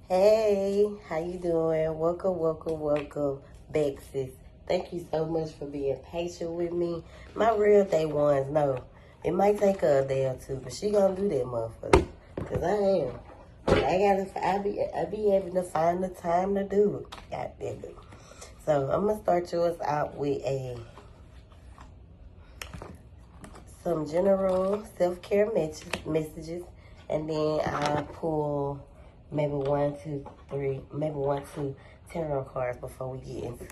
Hey, how you doing? Welcome back, sis. Thank you so much for being patient with me. My real day ones, no. It might take her a day or two, but she gonna do that, motherfucker. Cause I am. I be able to find the time to do it. God damn it. So I'm gonna start yours out with some general self-care messages, and then I'll pull maybe one, two tarot cards before we get into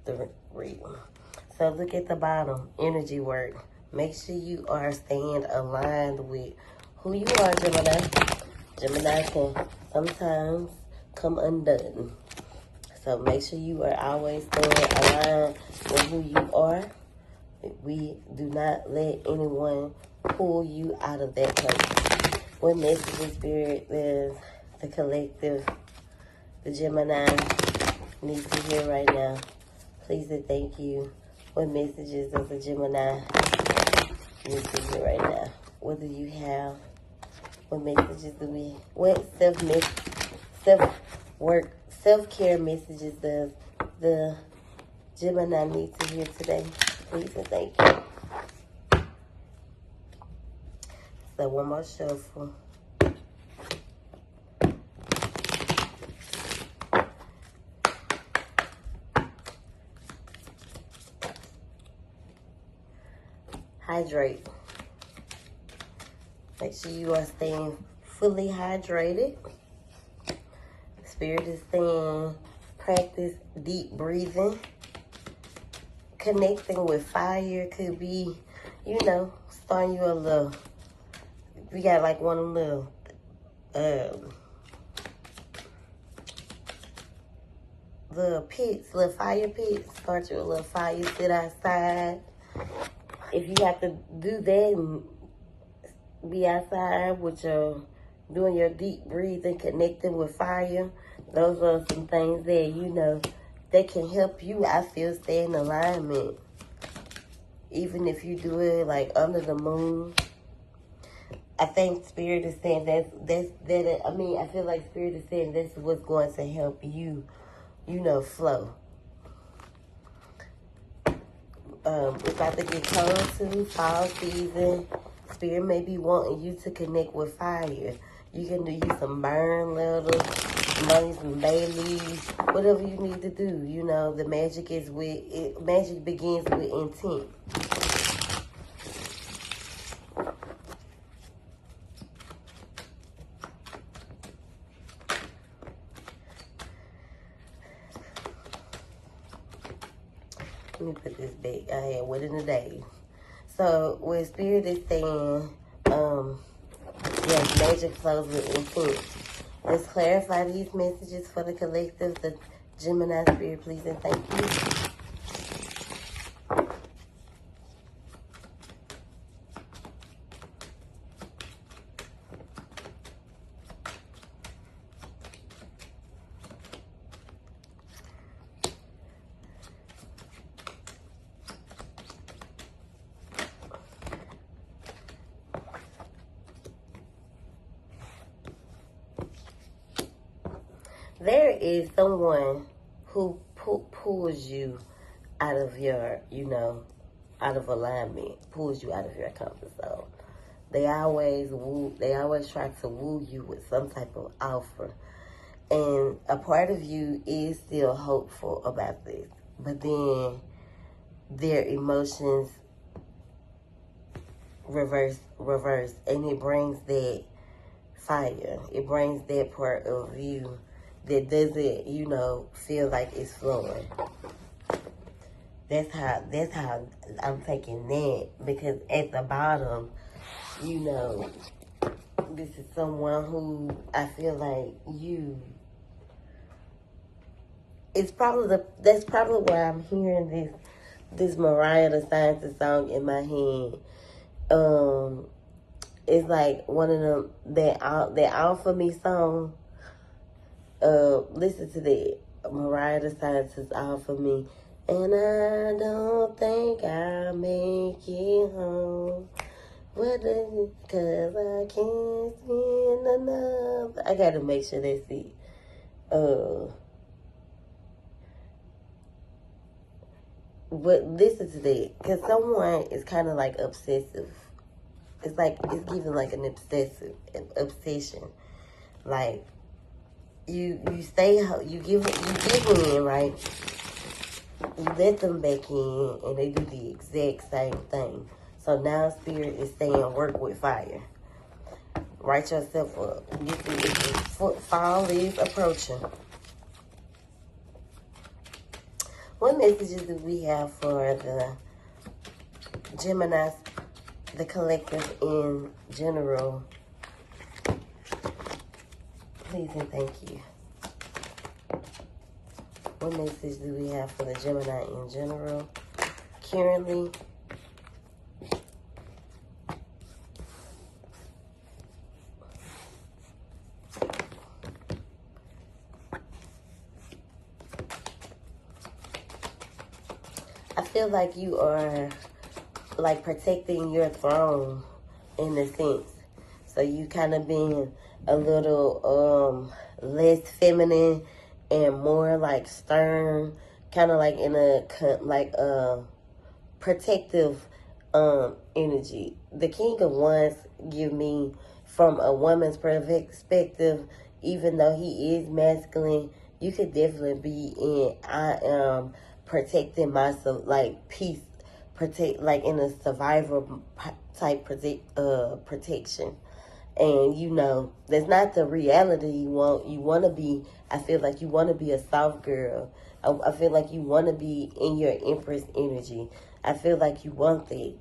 the reading. So look at the bottom, energy work. Make sure you are staying aligned with who you are, Gemini. Gemini can sometimes come undone. So make sure you are always staying aligned with who you are. We do not let anyone pull you out of that place. What message in spirit does the collective, the Gemini, needs to hear right now? Please and thank you. What messages does the Gemini need to hear right now? What do you have? What messages do we? What self-care messages does the Gemini need to hear today? Please and thank you. So one more shuffle. Hydrate. Make sure you are staying fully hydrated. Spirit is saying practice deep breathing. Connecting with fire could be, starting you a little. We got like one of them little fire pits. Start you a little fire, sit outside. If you have to do that and be outside with doing your deep breathing, connecting with fire, those are some things that, that can help you, I feel, stay in alignment. Even if you do it like under the moon. I think Spirit is saying I feel like Spirit is saying that's what's going to help you, flow. It's about to get cold too, fall season. Spirit may be wanting you to connect with fire. You can use some burn letters, some bay leaves, whatever you need to do. The magic magic begins with intent. Let me put this back. I had what in the day. So what Spirit is saying, yes, magic flows with intent. Let's clarify these messages for the collective, the Gemini Spirit, please and thank you. There is someone who pulls you out of your, out of alignment, pulls you out of your comfort zone. They always try to woo you with some type of offer. And a part of you is still hopeful about this. But then their emotions reverse, and it brings that fire. It brings that part of you that doesn't, feel like it's flowing. That's how I'm taking that, because at the bottom, this is someone who I feel like that's probably why I'm hearing this Mariah the Scientist song in my head. It's like one of them that All For Me song. Listen to that. Mariah the Scientist, All For Me. And I don't think I'll make it home. What is it? 'Cause I can't spend enough. I gotta make sure that's it. But listen to that, because someone is kind of like obsessive. It's like, it's giving like an obsession. Like, you give in, right? You let them back in, and they do the exact same thing. So now Spirit is saying, work with fire. Write yourself up. Fall is approaching. What messages do we have for the Geminis, the collective in general? Please and thank you. What message do we have for the Gemini in general? Currently, I feel like you are like protecting your throne in a sense. So you kind of being a little less feminine and more like stern, kind of like in a protective energy. The King of Wands give me, from a woman's perspective, even though he is masculine, you could definitely be in, I am protecting myself, like peace, like in a survivor type protection. And you know, that's not the reality you want. You want to be, I feel like you want to be a soft girl. I feel like you want to be in your Empress energy. I feel like you want that.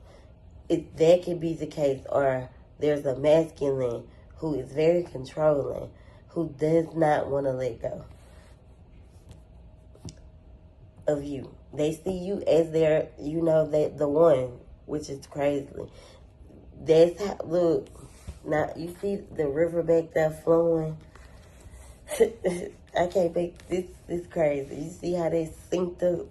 That could be the case. Or there's a masculine who is very controlling, who does not want to let go of you. They see you as their, you know, that the one, which is crazy. That's how, look, now you see the river back there flowing. I can't make this crazy. You see how they synced up?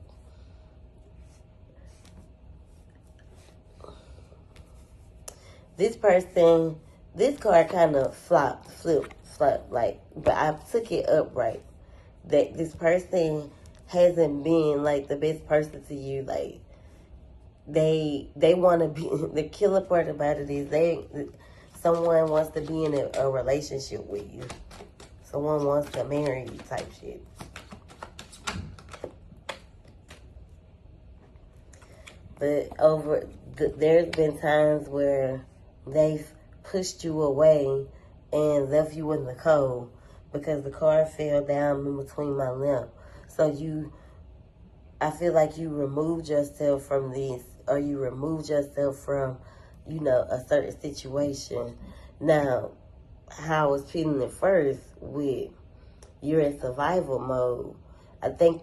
This person, this card kind of flop, like, but I took it upright. That this person hasn't been like the best person to you. Like, they want to be, the killer part about it is someone wants to be in a relationship with you. Someone wants to marry you type shit. But there's been times where they've pushed you away and left you in the cold because the card fell down in between my limb. So I feel like you removed yourself from this, or you removed yourself from, you know, a certain situation. Now, how I was feeling at first with you're in survival mode, I think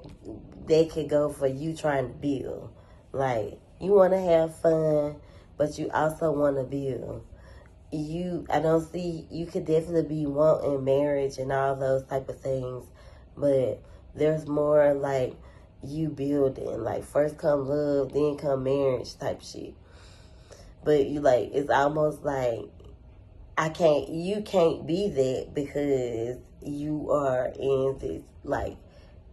they could go for you trying to build. Like, you want to have fun, but you also want to build. I don't see, you could definitely be wanting marriage and all those type of things, but there's more like you building, like first come love, then come marriage type shit. But you like, it's almost like you can't be that because you are in this like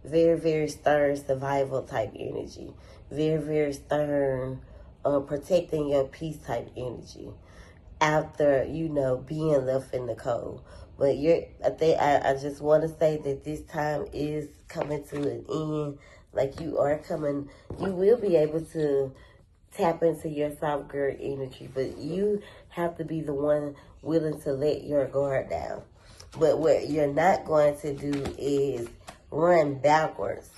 very, very stern survival type energy. Very, very stern, protecting your peace type energy. After, you know, being left in the cold. But I just want to say that this time is coming to an end. Like, you will be able to tap into your soft girl energy, but you have to be the one willing to let your guard down. But what you're not going to do is run backwards.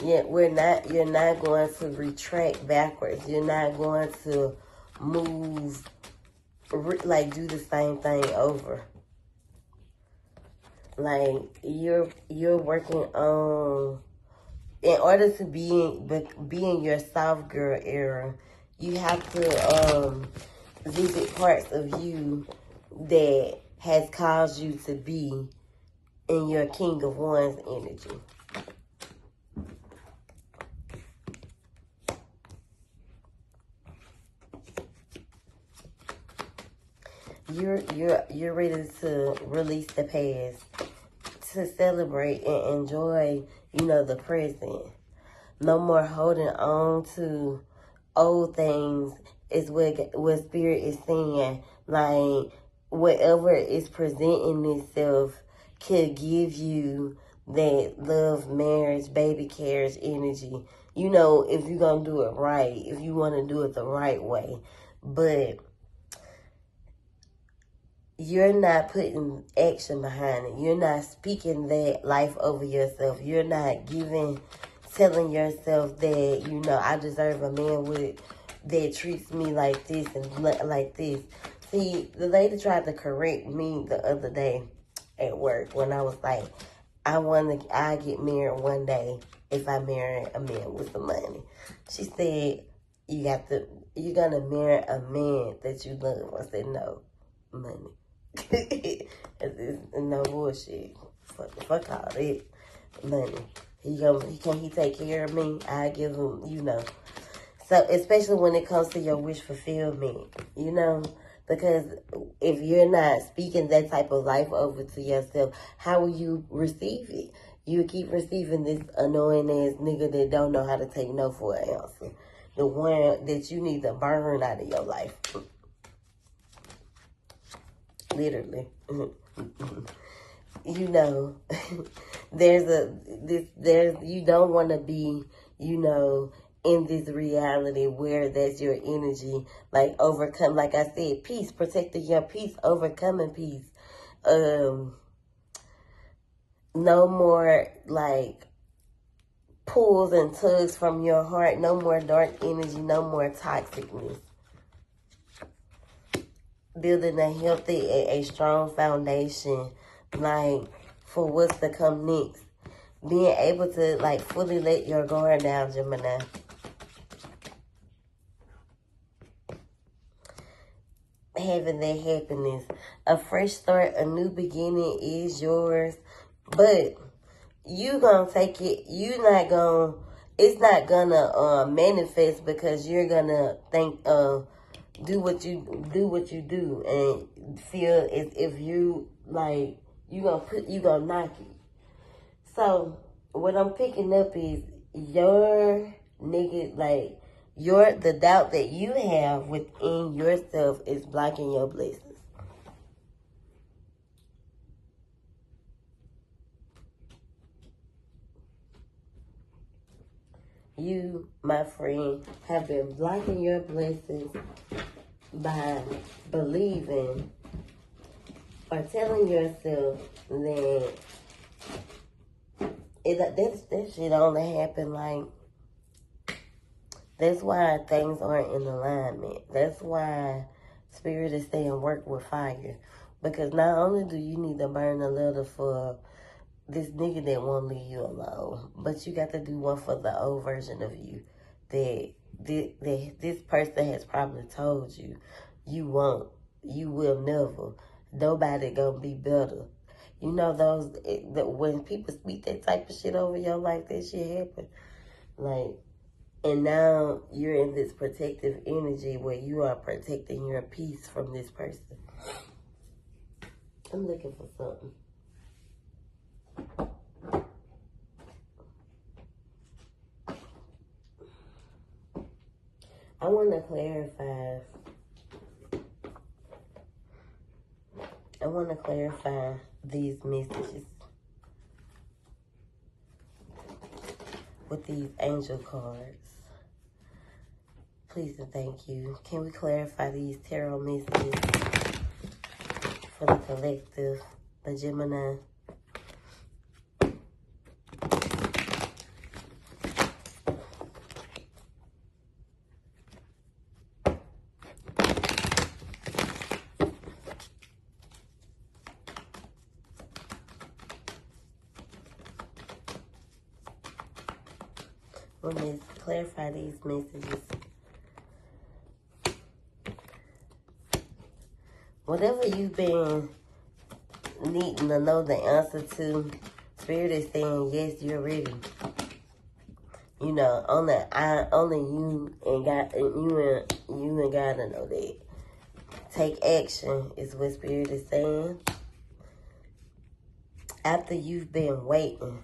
Yeah, you're not going to retract backwards. You're not going to move, like do the same thing over. Like, you're working on, in order to be in your soft girl era, you have to visit parts of you that has caused you to be in your King of Wands energy. you're ready to release the past, to celebrate and enjoy, you know, the present. No more holding on to old things is what Spirit is saying. Like, whatever is presenting itself could give you that love, marriage, baby carriage energy. You know, if you're going to do it right, if you want to do it the right way. But you're not putting action behind it. You're not speaking that life over yourself. You're not telling yourself that, you know, I deserve a man that treats me like this and like this. See, the lady tried to correct me the other day at work when I was like, I get married one day if I marry a man with some money. She said, you're gonna marry a man that you love. I said, no, money. It's no bullshit. Fuck all that money. Can he take care of me? I give him, you know. So especially when it comes to your wish fulfillment, you know, because if you're not speaking that type of life over to yourself, how will you receive it? You keep receiving this annoying ass nigga that don't know how to take no for an answer. The one that you need to burn out of your life. Literally. You know, you don't want to be, you know, in this reality where that's your energy, like overcome, like I said, peace, protecting your peace, overcoming peace. No more like pulls and tugs from your heart, no more dark energy, no more toxicness. Building a healthy, a strong foundation, like, for what's to come next. Being able to, like, fully let your guard down, Gemini. Having that happiness. A fresh start, a new beginning is yours. But you gonna take it, it's not gonna manifest because you're gonna think, do what you do and feel as if you, like, you gonna knock it. So what I'm picking up is your nigga, like, the doubt that you have within yourself is blocking your blessings. You, my friend, have been blocking your blessings by believing or telling yourself that that shit only happen, like, that's why things aren't in alignment. That's why Spirit is saying work with fire. Because not only do you need to burn a little for this nigga that won't leave you alone, but you got to do one for the old version of you that this person has probably told you you won't, you will never, nobody gonna be better. You know, when people speak that type of shit over your life, that shit happen. Like, and now you're in this protective energy where you are protecting your peace from this person. I'm looking for something. I want to clarify these messages with these angel cards. Please and thank you. Can we clarify these tarot messages for the collective, the Gemini? Let's clarify these messages. Whatever you've been needing to know the answer to, Spirit is saying, yes, you're ready. You know, only you and God to know that. Take action is what Spirit is saying. After you've been waiting,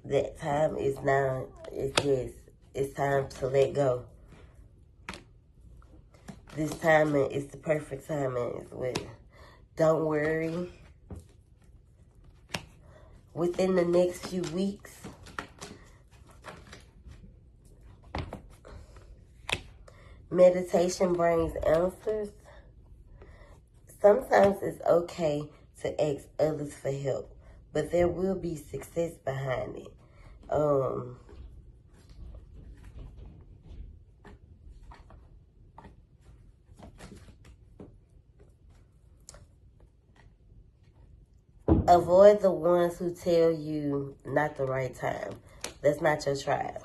that time is now. It's time to let go. This timing is the perfect timing. Is what. Don't worry. Within the next few weeks, meditation brings answers. Sometimes it's okay to ask others for help, but there will be success behind it. Avoid the ones who tell you not the right time. That's not your tribe.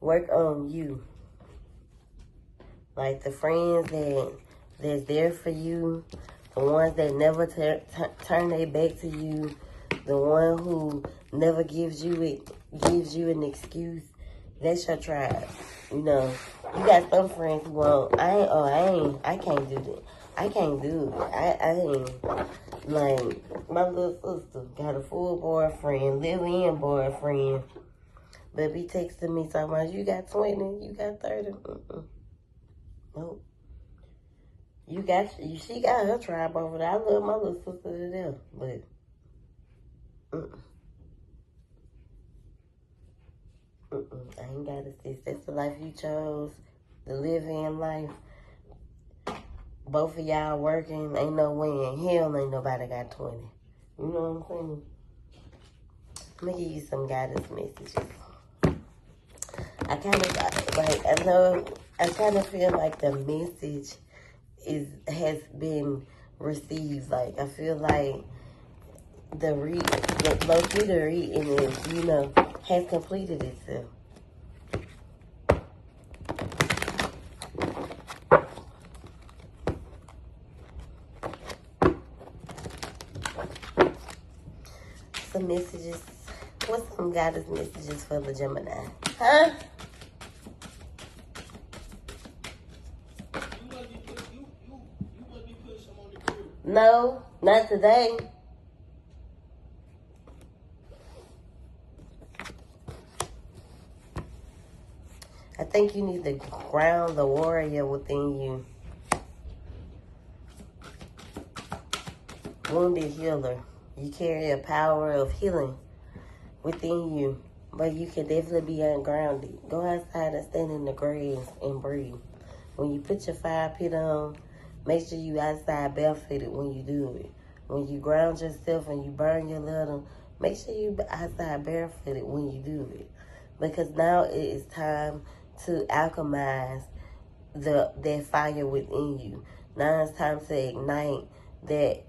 Work on you. Like the friends that's there for you, the ones that never turn their back to you, the one who never gives you an excuse. That's your tribe. You know, you got some friends who won't. I can't do that. I can't do it. I ain't. Like, my little sister got a full boyfriend, live-in boyfriend. But be texting me talking about, you got 20, you got 30. Nope. She got her tribe over there. I love my little sister to death, but I ain't got to sis. That's the life you chose, the live-in life. Both of y'all working, ain't no way in hell ain't nobody got 20. You know what I'm saying? Let me give you some guidance messages. I kind of feel like the message has been received. Like, I feel like the reading is, has completed itself. Some messages. What's some guidance messages for the Gemini? Huh? No, not today. I think you need to ground the warrior within you. Wounded healer. You carry a power of healing within you, but you can definitely be ungrounded. Go outside and stand in the grass and breathe. When you put your fire pit on, make sure you outside barefooted when you do it. When you ground yourself and you burn your little, make sure you outside barefooted when you do it. Because now it is time to alchemize that fire within you. Now it's time to ignite that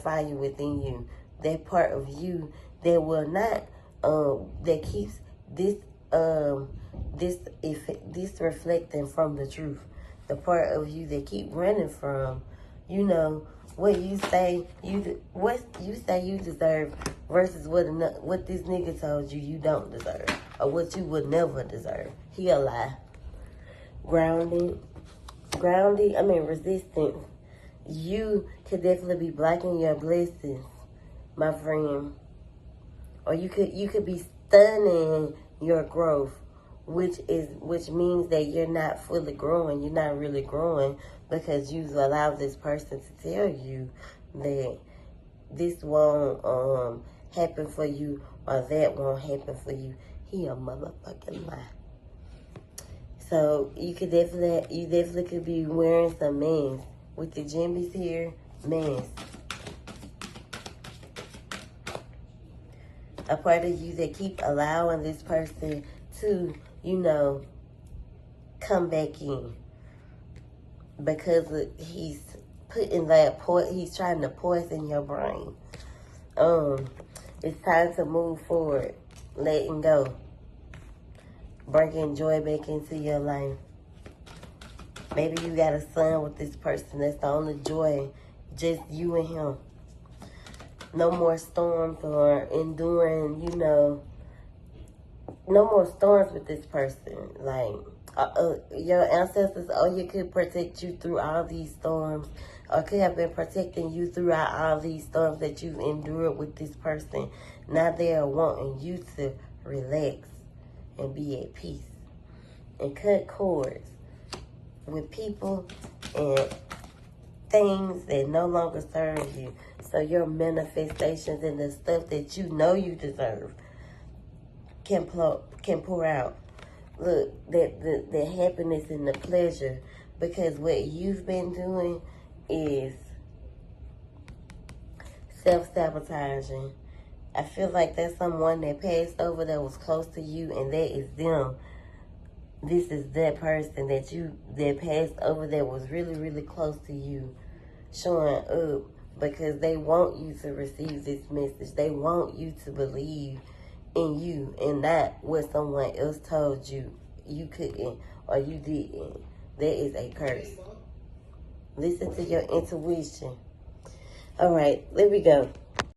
fire within you. That part of you that will not, that keeps this reflecting from the truth. The part of you that keep running from, what you say you deserve versus what this nigga told you don't deserve, or what you would never deserve. He a lie. Resistant. You could definitely be blocking your blessings, my friend. Or you could be stunning your growth, which means that you're not fully growing. You're not really growing because you've allowed this person to tell you that this won't happen for you or that won't happen for you. He a motherfucking lie. So you definitely could be wearing some masks. With the jimmies here, masks. A part of you that keep allowing this person to, come back in. Because he's he's trying to poison your brain. It's time to move forward. Letting go. Bringing joy back into your life. Maybe you got a son with this person. That's the only joy. Just you and him. No more storms or enduring, no more storms with this person. Like, Your ancestors, you could protect you through all these storms, or could have been protecting you throughout all these storms that you've endured with this person. Now they are wanting you to relax and be at peace and cut cords with people and things that no longer serve you. So your manifestations and the stuff that you know you deserve can pour out. Look, the happiness and the pleasure, because what you've been doing is self-sabotaging. I feel like that's someone that passed over that was close to you, and that is them. This is that person that passed over that was really, really close to you, showing up because they want you to receive this message. They want you to believe in you and not what someone else told you couldn't or you didn't. That is a curse. Listen to your intuition. All right, there we go.